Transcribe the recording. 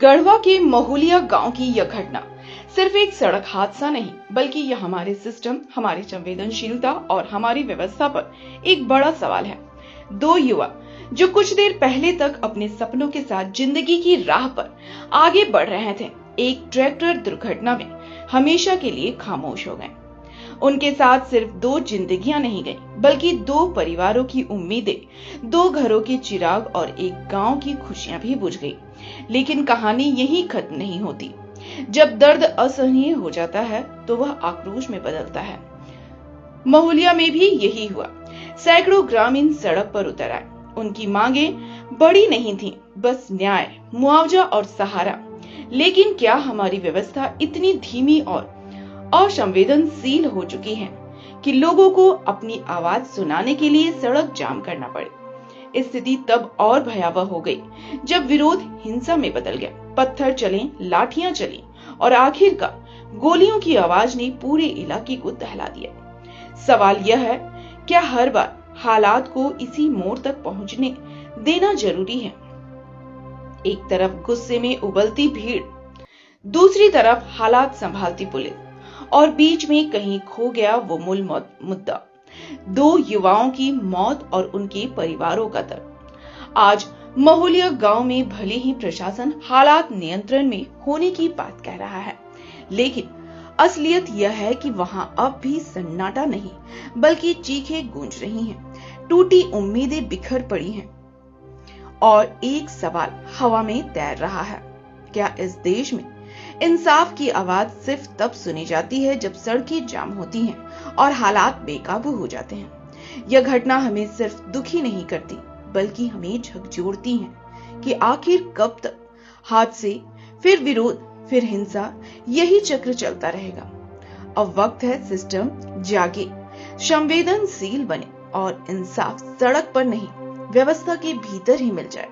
गढ़वा के महुलिया गांव की यह घटना सिर्फ एक सड़क हादसा नहीं, बल्कि यह हमारे सिस्टम, हमारी संवेदनशीलता और हमारी व्यवस्था पर एक बड़ा सवाल है। दो युवा जो कुछ देर पहले तक अपने सपनों के साथ जिंदगी की राह पर आगे बढ़ रहे थे, एक ट्रैक्टर दुर्घटना में हमेशा के लिए खामोश हो गए। उनके साथ सिर्फ दो जिंदगियां नहीं गई, बल्कि दो परिवारों की उम्मीदें, दो घरों के चिराग और एक गांव की खुशियां भी बुझ गई। लेकिन कहानी यहीं खत्म नहीं होती। जब दर्द असहनीय हो जाता है तो वह आक्रोश में बदलता है। महुलिया में भी यही हुआ। सैकड़ों ग्रामीण सड़क पर उतर आए। उनकी मांगें बड़ी नहीं थीं, बस न्याय, मुआवजा और सहारा। लेकिन क्या हमारी व्यवस्था इतनी धीमी और असंवेदनशील हो चुकी है कि लोगों को अपनी आवाज सुनाने के लिए सड़क जाम करना पड़े? स्थिति तब और भयावह हो गई जब विरोध हिंसा में बदल गया। पत्थर चले, लाठियां चली और आखिरकार गोलियों की आवाज ने पूरे इलाके को दहला दिया। सवाल यह है, क्या हर बार हालात को इसी मोड़ तक पहुंचने देना जरूरी है? एक तरफ गुस्से में उबलती भीड़, दूसरी तरफ हालात संभालती पुलिस, और बीच में कहीं खो गया वो मूल मुद्दा, दो युवाओं की मौत और उनके परिवारों का दर्द। आज महुलिया गांव में भले ही प्रशासन हालात नियंत्रण में होने की बात कह रहा है, लेकिन असलियत यह है कि वहां अब भी सन्नाटा नहीं, बल्कि चीखें गूंज रही हैं, टूटी उम्मीदें बिखर पड़ी हैं, और एक सवाल हवा में तैर रहा है, क्या इस देश में इंसाफ की आवाज सिर्फ तब सुनी जाती है जब सड़कें जाम होती हैं और हालात बेकाबू हो जाते हैं? यह घटना हमें सिर्फ दुखी नहीं करती, बल्कि हमें झकझोरती है कि आखिर कब तक हादसे, फिर विरोध, फिर हिंसा, यही चक्र चलता रहेगा। अब वक्त है सिस्टम जागे, संवेदनशील बने और इंसाफ सड़क पर नहीं, व्यवस्था के भीतर ही मिल जाए।